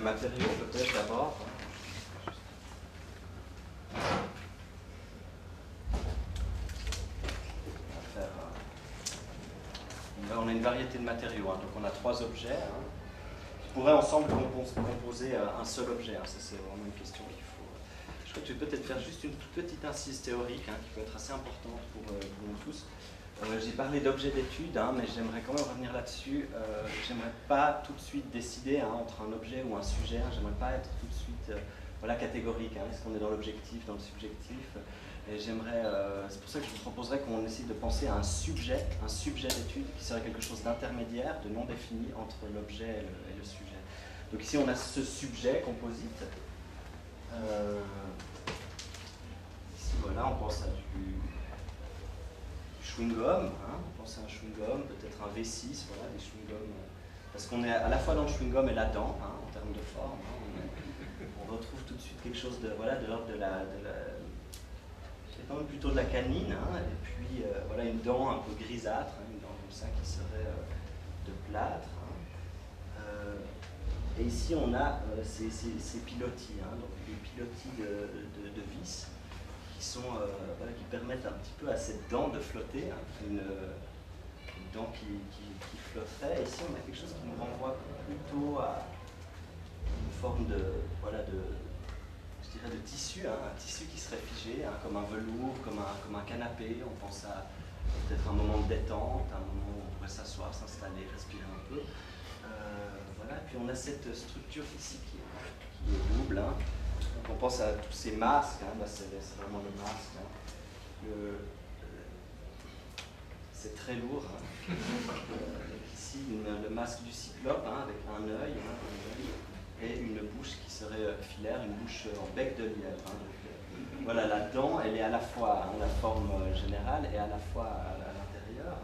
matériau peut-être d'abord. On a une variété de matériaux, hein. Donc on a 3 objets qui pourraient ensemble composer un seul objet. Ça c'est vraiment une question qu'il faut. Je crois que tu peux peut-être faire juste une toute petite incise théorique qui peut être assez importante pour nous tous. J'ai parlé d'objets d'étude, mais j'aimerais quand même revenir là-dessus. J'aimerais pas tout de suite décider entre un objet ou un sujet. J'aimerais pas être tout de suite catégorique. Est-ce qu'on est dans l'objectif, dans le subjectif? Et j'aimerais, c'est pour ça que je vous proposerais qu'on essaye de penser à un sujet d'étude qui serait quelque chose d'intermédiaire, de non défini entre l'objet et le sujet. Donc ici on a ce sujet composite. Ici voilà, on pense à du chewing-gum, on pense à un chewing-gum, peut-être un V6, voilà, des chewing-gums. Parce qu'on est à la fois dans le chewing-gum et la dent, en termes de forme. On retrouve tout de suite quelque chose de l'ordre de la c'est quand même plutôt de la canine, et puis voilà une dent un peu grisâtre, une dent comme ça qui serait de plâtre. Et ici on a ces pilotis, donc des pilotis de vis qui sont qui permettent un petit peu à cette dent de flotter, une dent qui flotterait. Et ici on a quelque chose qui nous renvoie plutôt à une forme de tissu, un tissu qui serait figé, comme un velours, comme un canapé. On pense à peut-être un moment de détente, un moment où on pourrait s'asseoir, s'installer, respirer un peu. Voilà. Puis on a cette structure ici qui est double. Donc on pense à tous ces masques, là c'est vraiment le masque. C'est très lourd. Ici, le masque du cyclope avec un œil. Et une bouche qui serait filaire, une bouche en bec de lièvre. Donc, voilà, la dent, elle est à la fois la forme générale et à la fois à l'intérieur.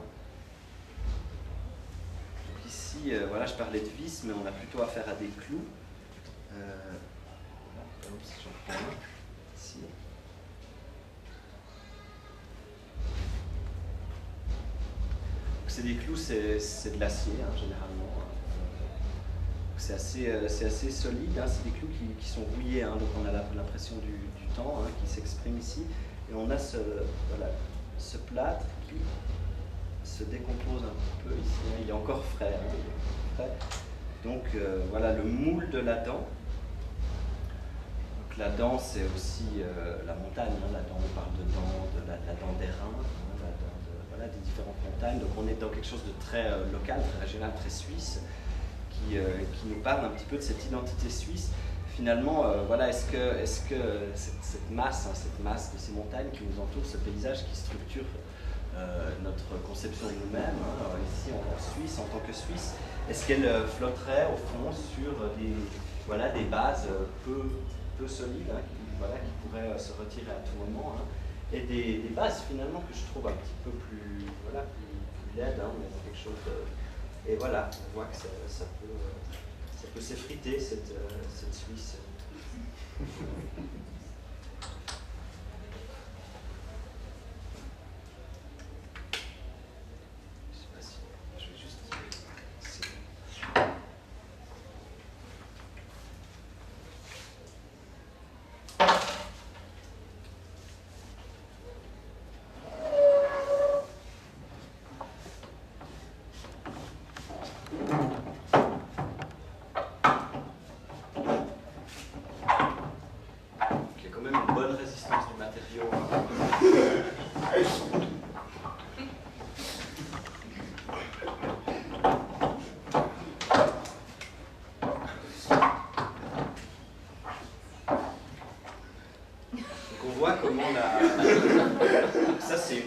Donc ici, voilà, je parlais de vis, mais on a plutôt affaire à des clous. Si j'en prends un, ici. C'est des clous, c'est de l'acier, généralement. C'est assez solide, c'est des clous qui sont rouillés, donc on a l'impression du temps qui s'exprime ici. Et on a ce plâtre qui se décompose un petit peu ici, il est encore frais. Donc voilà le moule de la dent. Donc la dent c'est aussi la montagne, la dent, on parle de la dent d'airain, des différentes montagnes. Donc on est dans quelque chose de très local, très régional, très suisse. Qui nous parle un petit peu de cette identité suisse. Finalement, est-ce que cette masse de ces montagnes qui nous entourent, ce paysage qui structure notre conception de nous-mêmes, ici en Suisse, en tant que Suisse, est-ce qu'elle flotterait au fond sur des bases peu solides, qui pourraient se retirer à tout moment, et des bases finalement que je trouve un petit peu plus laides, mais quelque chose de... Et voilà, on voit que ça peut s'effriter, cette Suisse. Je sais pas si... Je vais juste... Ça, c'est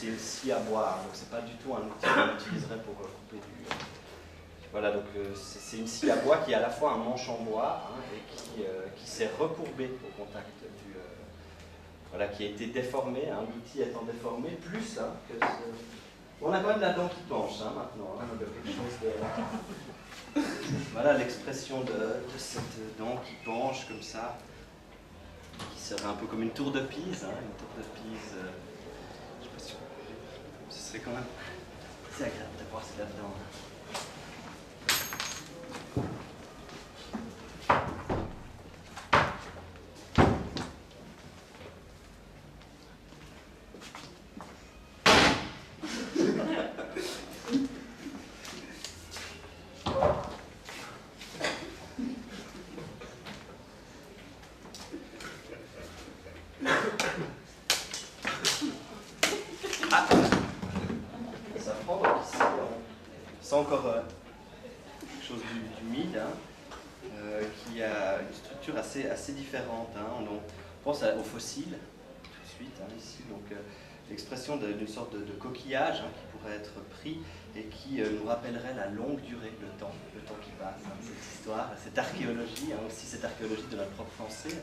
une scie à boire, donc c'est pas du tout un outil qu'on utiliserait pour couper du... Voilà, donc c'est une scie à bois qui a à la fois un manche en bois et qui s'est recourbée au contact du... qui a été déformé, l'outil étant déformé, plus que ce... On a quand même la dent qui penche maintenant, de quelque chose de... Voilà l'expression de cette dent qui penche comme ça, qui serait un peu comme une tour de Pise, une tour de Pise. Je sais pas si ce serait quand même assez agréable de voir ça là-dedans. assez différentes. Hein. On pense aux fossiles, tout de suite, hein, ici. Donc, l'expression d'une sorte de coquillage hein, qui pourrait être pris et qui nous rappellerait la longue durée, le temps qui passe, hein, cette histoire, cette archéologie, hein, aussi cette archéologie de notre propre pensée,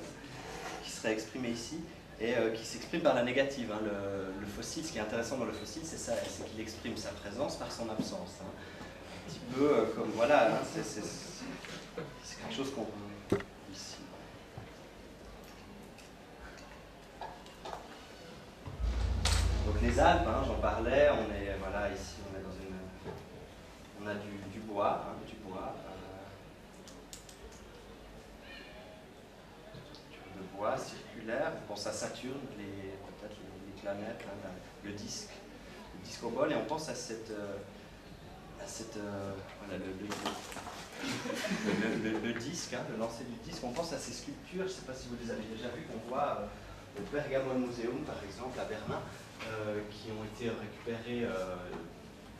qui serait exprimée ici, et qui s'exprime par la négative. Hein. Le fossile, ce qui est intéressant dans le fossile, c'est ça, c'est qu'il exprime sa présence par son absence. Hein. Un petit peu comme, voilà, hein, c'est quelque chose qu'on voit ici. Donc les Alpes, hein, j'en parlais, on est, voilà, ici on est dans on a du bois, hein, de bois circulaire. On pense à Saturne, peut-être les planètes, hein, le disque au bol, et on pense à voilà, le disque, hein, le lancer du disque. On pense à ces sculptures, je ne sais pas si vous les avez déjà vues, qu'on voit au Pergamon Museum, par exemple, à Berlin, qui ont été récupérées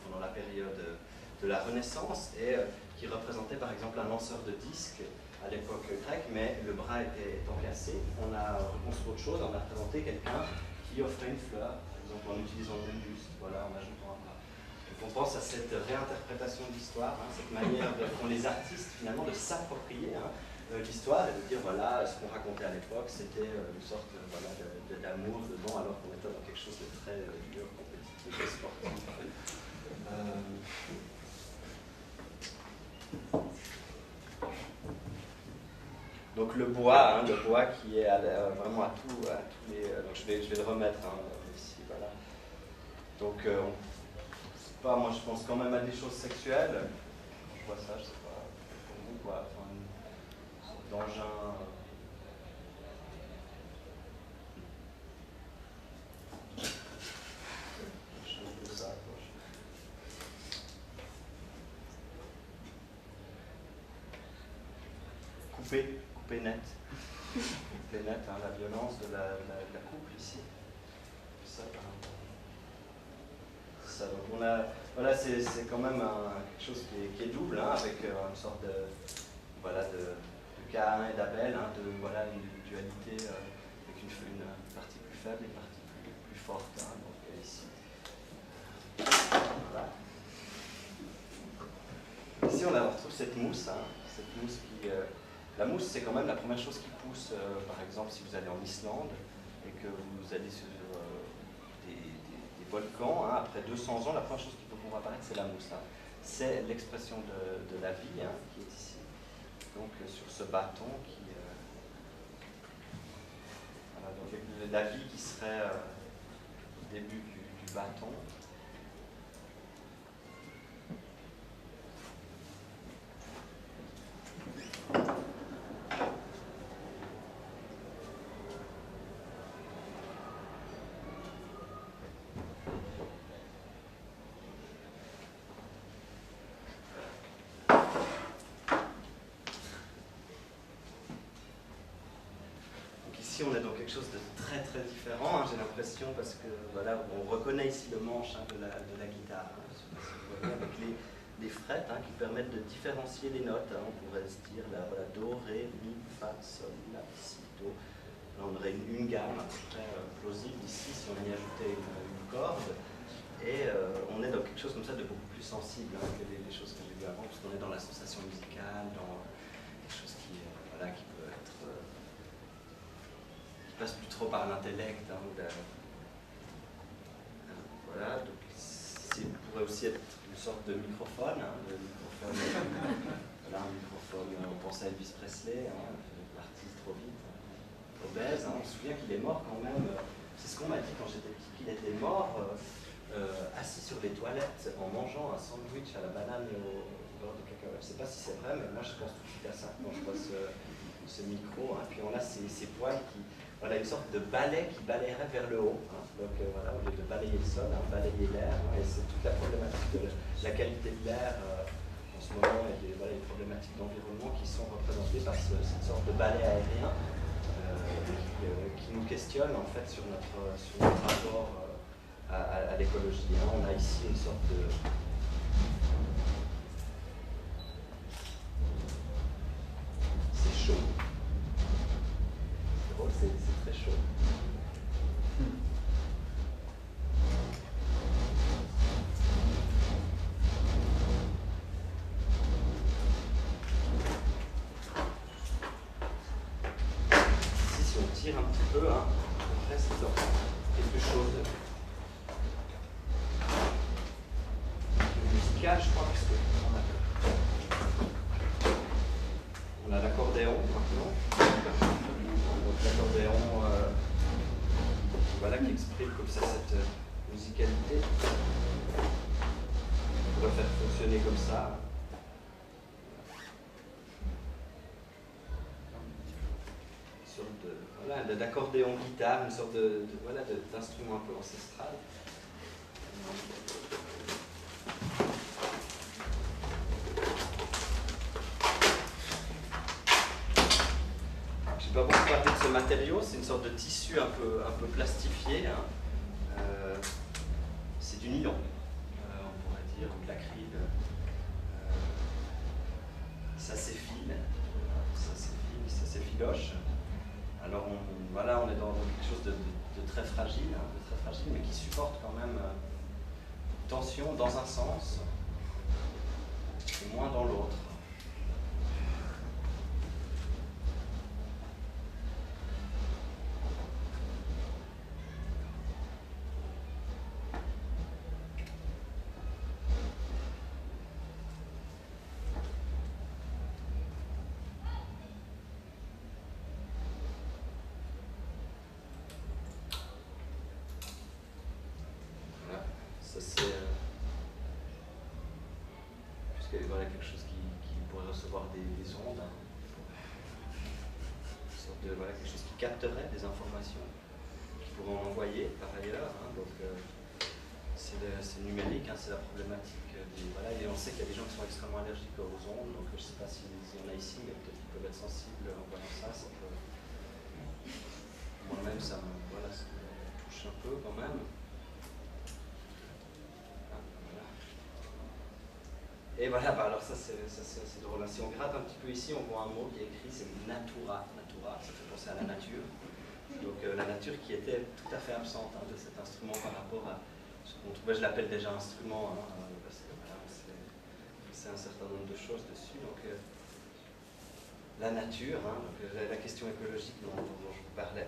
pendant la période de la Renaissance et qui représentaient par exemple un lanceur de disques à l'époque grecque, mais le bras étant cassé. On a reconstruit autre chose, on a représenté quelqu'un qui offrait une fleur, par exemple en utilisant le même buste, voilà, en ajoutant un bras. Donc on pense à cette réinterprétation de l'histoire, hein, cette manière qu'ont les artistes finalement de s'approprier hein, l'histoire et de dire voilà, ce qu'on racontait à l'époque, c'était une sorte voilà, d'amour dedans, alors qu'on était dans quelque chose de très dur, compétitif et sportif. Donc le bois qui est vraiment à tous les. Donc je vais le remettre hein, ici, voilà. Donc moi je pense quand même à des choses sexuelles. Quand je vois ça, je sais pas pour vous quoi, enfin, une sorte d'engin. Coupé net. Coupé net, hein, la violence de la coupe ici. Ça, ça, donc on a, voilà, c'est quand même quelque chose qui est double, hein, avec une sorte de Caïn et d'Abel, hein, voilà, une dualité avec une partie plus faible et une partie plus forte. Hein, donc ici. Voilà. Ici on retrouve cette mousse qui... la mousse, c'est quand même la première chose qui pousse, par exemple, si vous allez en Islande et que vous allez sur des volcans, hein, après 200 ans, la première chose qui peut vous apparaître, c'est la mousse. Hein. C'est l'expression de la vie hein, qui est ici. Donc, sur ce bâton qui... voilà, donc, la vie qui serait au début du bâton. On est dans quelque chose de très très différent, hein, j'ai l'impression, parce que voilà, on reconnaît ici le manche hein, de la guitare, hein, si vous voyez, avec les frettes hein, qui permettent de différencier les notes. Hein, on pourrait se dire là, voilà, do, ré, mi, fa, sol, la, si, do. Là, on aurait une gamme à peu près plausible ici si on y ajoutait une corde. Et on est dans quelque chose comme ça de beaucoup plus sensible hein, que les choses que j'ai vues avant, parce qu'on est dans la sensation musicale, dans quelque chose qui peut être... passe plus trop par l'intellect. Hein, voilà, donc ça pourrait aussi être une sorte de microphone. Hein, voilà, un microphone, on pense à Elvis Presley, hein, l'artiste trop vite, obèse. Hein, on se souvient qu'il est mort quand même, c'est ce qu'on m'a dit quand j'étais petit, qu'il était mort assis sur les toilettes en mangeant un sandwich à la banane et au beurre de cacao. Je ne sais pas si c'est vrai, mais moi je pense tout de suite à ça quand je vois ce micro. Hein, puis on a ces poils qui... Voilà, une sorte de balai qui balayerait vers le haut. Hein. Donc voilà, au lieu de balayer le sol, hein, balayer l'air. Hein, et c'est toute la problématique de la qualité de l'air en ce moment et les problématiques d'environnement qui sont représentées par cette sorte de balai aérien qui nous questionne en fait sur notre rapport à l'écologie. Hein. On a ici une sorte de... C'est chaud. c'est très chaud. Si on tire un petit peu, hein, on reste dans quelque chose de musical, je crois, parce qu'on a l'accordéon maintenant. Donc l'accordéon voilà, qui exprime comme ça cette musicalité. On pourrait faire fonctionner comme ça. Une sorte de, voilà, d'accordéon guitare, une sorte voilà, d'instrument un peu ancestral. Je ne sais pas beaucoup parler de ce matériau, c'est une sorte de tissu un peu plastifié. Hein. C'est du nylon, on pourrait dire, ou de l'acryl. Ça s'effile, ça s'effiloche. Alors voilà, on est dans quelque chose de très fragile, hein, mais qui supporte quand même tension dans un sens et moins dans l'autre. Voilà quelque chose qui pourrait recevoir des ondes, hein. Une sorte de, voilà, quelque chose qui capterait des informations, qui pourrait en envoyer par ailleurs. Hein. Donc c'est numérique, hein, c'est la problématique. Voilà, et on sait qu'il y a des gens qui sont extrêmement allergiques aux ondes, donc je ne sais pas s'il y en a ici, mais peut-être qu'ils peuvent être sensibles en voyant ça. Moi-même, ça me touche un peu quand même. Et voilà, bah alors ça c'est drôle. Si on gratte un petit peu ici, on voit un mot qui est écrit, c'est natura. Natura, ça fait penser à la nature. Donc la nature qui était tout à fait absente, hein, de cet instrument par rapport à ce qu'on trouvait, je l'appelle déjà instrument, hein, parce que voilà, c'est un certain nombre de choses dessus. Donc la nature, hein, donc, la question écologique dont je vous parlais.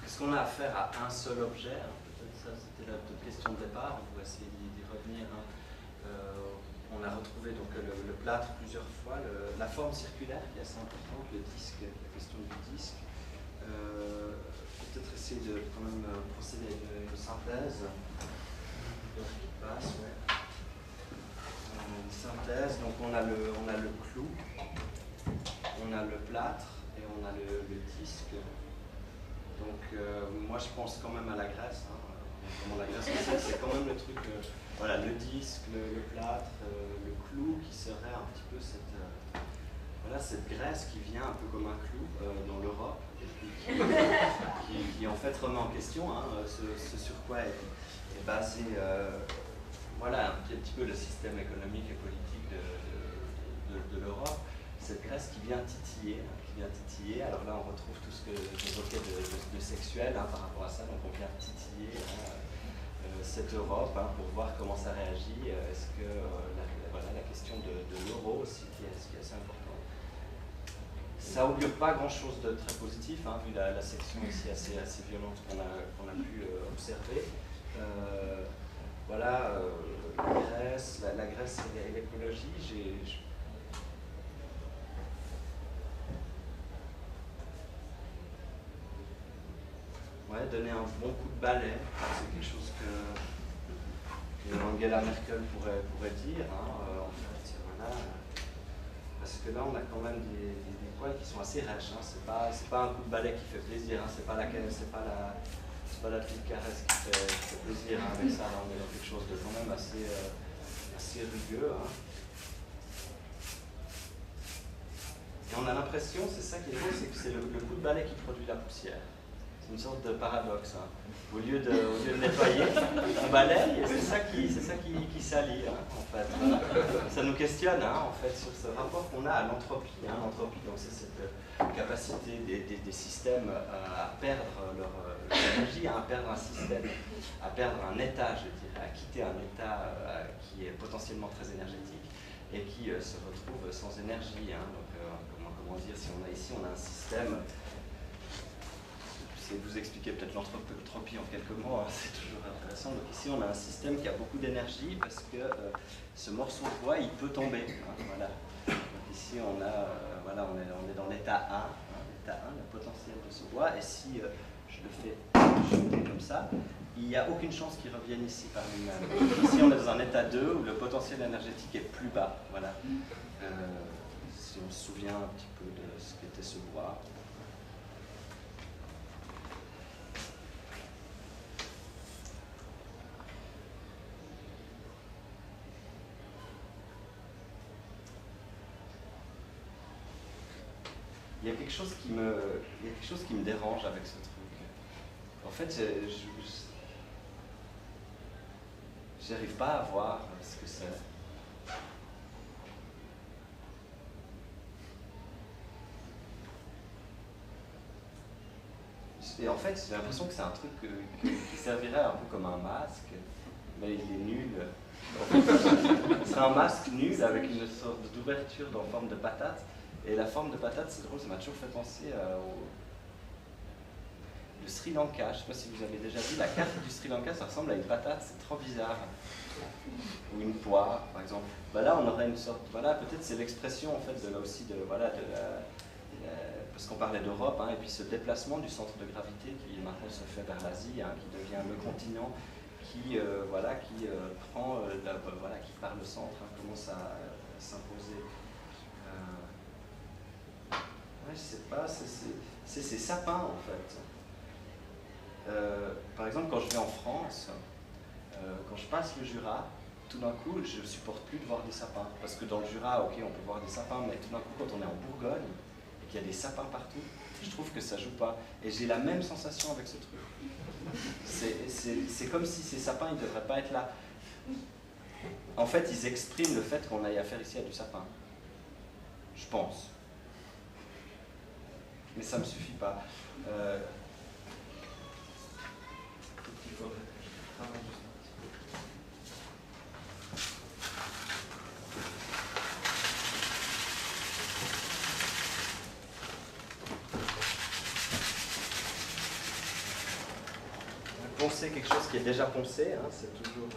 Est-ce qu'on a affaire à un seul objet, hein? Peut-être ça c'était la question de départ, on pourrait essayer d'y revenir. Hein. On a retrouvé donc le plâtre plusieurs fois, la forme circulaire qui est assez importante, le disque, la question du disque. Peut-être essayer de quand même procéder à une synthèse. Qui passe, ouais. Une synthèse, donc on a le clou, on a le plâtre et on a le disque. Donc moi je pense quand même à la graisse, hein. Comment la graisse, c'est quand même le truc, voilà, le disque, le plâtre, le clou qui serait un petit peu cette graisse qui vient un peu comme un clou dans l'Europe et puis qui en fait remet en question, hein, ce sur quoi est basé voilà, un petit peu le système économique et politique de l'Europe. Cette graisse qui vient titiller, alors là on retrouve tout ce que j'évoquais de sexuel, hein, par rapport à ça, donc on vient titiller, hein, cette Europe, hein, pour voir comment ça réagit. Est-ce que voilà, la question de l'euro aussi qui est assez importante. Ça augure pas grand-chose de très positif, hein, vu la section ici assez violente qu'on a pu observer. Voilà, la Grèce et l'écologie, ouais, donner un bon coup de balai, c'est quelque chose que Angela Merkel pourrait dire. Hein, en fait, voilà, parce que là on a quand même des poils qui sont assez rêches, hein. C'est pas un coup de balai qui fait plaisir, hein. C'est pas la petite caresse qui fait plaisir, hein. Avec ça là on est dans quelque chose de quand même assez rugueux, hein. Et on a l'impression, c'est ça qui est beau, c'est que c'est le coup de balai qui produit la poussière. C'est une sorte de paradoxe, hein. Au lieu de nettoyer, on balaye et c'est ça qui salit, hein, en fait. Ça nous questionne, hein, en fait, sur ce rapport qu'on a à l'entropie, hein. L'entropie, donc c'est cette capacité des systèmes à perdre leur énergie, à perdre un système, à perdre un état, je dirais, à quitter un état qui est potentiellement très énergétique et qui se retrouve sans énergie, hein. Donc, comment dire, si on a ici, on a un système. Je vais vous expliquer peut-être l'entropie en quelques mots, hein, c'est toujours intéressant. Donc ici on a un système qui a beaucoup d'énergie parce que ce morceau de bois il peut tomber, hein, voilà. Donc ici on a, voilà, on est dans l'état 1, hein, l'état 1, le potentiel de ce bois, et si je le fais chuter comme ça, il n'y a aucune chance qu'il revienne ici par lui-même. Ici on est dans un état 2 où le potentiel énergétique est plus bas, voilà. Si on se souvient un petit peu de ce qu'était ce bois. Il y a quelque chose qui me dérange avec ce truc. En fait, j'arrive pas à voir ce que c'est. Et en fait, j'ai l'impression que c'est un truc qui servirait un peu comme un masque, mais il est nul. En fait, c'est un masque nul avec une sorte d'ouverture en forme de patate. Et la forme de patate, c'est drôle, ça m'a toujours fait penser au Sri Lanka. Je ne sais pas si vous avez déjà vu la carte du Sri Lanka, ça ressemble à une patate, c'est trop bizarre. Ou une poire, par exemple. Bah là, on aurait une sorte, voilà, peut-être c'est l'expression en fait de là aussi parce qu'on parlait d'Europe, hein, et puis ce déplacement du centre de gravité qui maintenant se fait vers l'Asie, hein, qui devient le continent qui prend, qui par le centre, hein, commence à s'imposer. Ouais, je sais pas, c'est ces sapins en fait. Par exemple, quand je vais en France, quand je passe le Jura, tout d'un coup, je ne supporte plus de voir des sapins. Parce que dans le Jura, ok, on peut voir des sapins, mais tout d'un coup, quand on est en Bourgogne, et qu'il y a des sapins partout, je trouve que ça joue pas. Et j'ai la même sensation avec ce truc. C'est comme si ces sapins, ils ne devraient pas être là. En fait, ils expriment le fait qu'on aille affaire ici à du sapin. Je pense. Mais ça ne me suffit pas. Poncer quelque chose qui est déjà poncé, hein, c'est toujours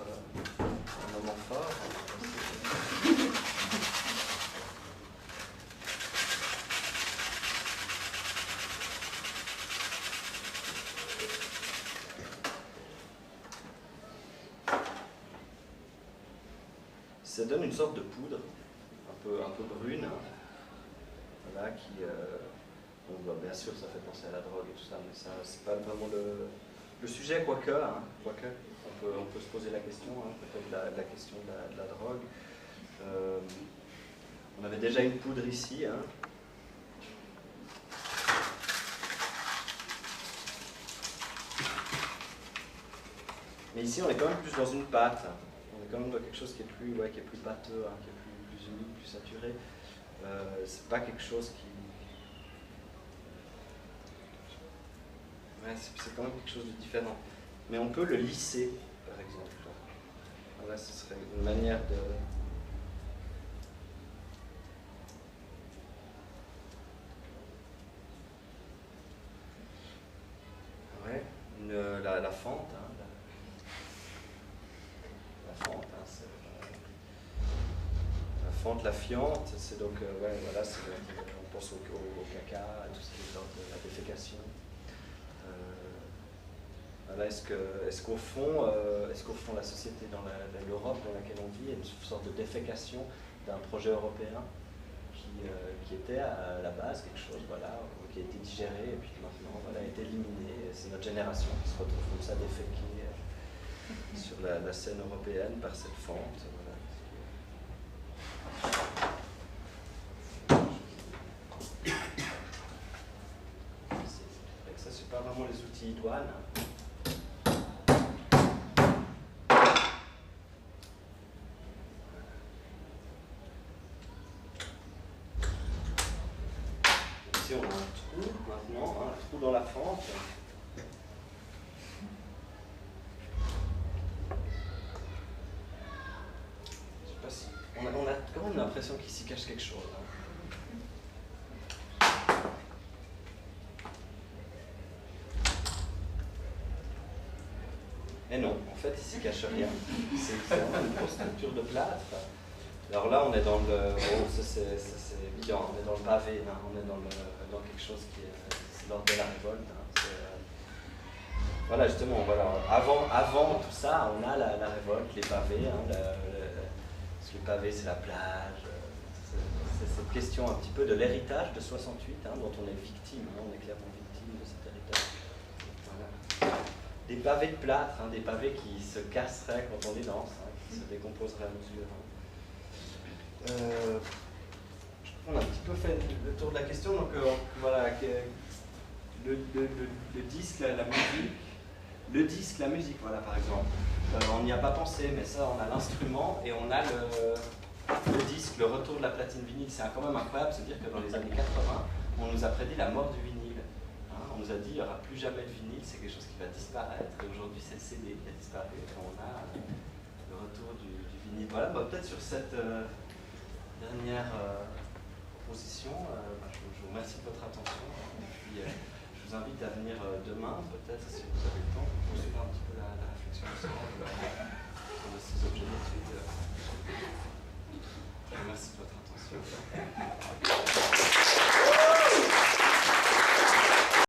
un moment fort. Ça donne une sorte de poudre, un peu brune, hein, voilà, qui, bon, bien sûr, ça fait penser à la drogue et tout ça, mais ça, c'est pas vraiment le sujet, quoique, hein, on peut se poser la question, hein, peut-être la question de la drogue. On avait déjà une poudre ici, hein. Mais ici, on est quand même plus dans une pâte. On est quand même dans quelque chose qui est plus pâteux, hein, qui est plus humide, plus saturé. C'est pas quelque chose qui... Ouais, c'est quand même quelque chose de différent. Mais on peut le lisser, par exemple. Voilà, ce serait une manière de... Ouais, la fente, hein, la fente, hein, c'est... La fente, la fiente, c'est donc, ouais, voilà, on pense au caca, à tout ce qui est dans la défécation. Voilà, est-ce qu'au fond, la société, dans l'Europe dans laquelle on vit, est une sorte de défécation d'un projet européen? Je qui était à la base quelque chose, voilà, qui a été digéré et puis maintenant voilà, a été éliminé. C'est notre génération qui se retrouve comme ça déféquée sur la scène européenne par cette fente. Voilà. Ça, c'est pas vraiment les outils idoines. Ici, on a un trou maintenant, un trou dans la fente. Je sais pas si. On a quand même l'impression qu'il s'y cache quelque chose. Mais non, en fait, il s'y cache rien. C'est vraiment une grosse structure de plâtre. Alors là, on est dans le. Bon, ça c'est évident, on est dans le pavé, hein, on est dans quelque chose qui est l'ordre de la révolte. Hein, voilà, justement, voilà. Avant tout ça, on a la révolte, les pavés. Hein, parce que les pavés, c'est la plage. C'est cette question un petit peu de l'héritage de 68, hein, dont on est victime. Hein, on est clairement victime de cet héritage. Voilà. Des pavés de plâtre, hein, des pavés qui se casseraient quand on les danse, hein, qui se décomposeraient à mesure. Hein. Je crois qu'on a un petit peu fait le tour de la question. Donc voilà, le disque, la musique. Le disque, la musique, voilà par exemple. On n'y a pas pensé, mais ça, on a l'instrument et on a le disque, le retour de la platine vinyle. C'est quand même incroyable de se dire que dans les années 80, on nous a prédit la mort du vinyle. Hein, on nous a dit qu'il n'y aura plus jamais de vinyle, c'est quelque chose qui va disparaître. Et aujourd'hui, c'est le CD qui a disparu. Et on a le retour du vinyle. Voilà, peut-être sur cette dernière proposition, je vous remercie de votre attention. Et puis, je vous invite à venir demain, peut-être, si vous avez le temps, pour poursuivre un petit peu la réflexion ensemble sur ces objets.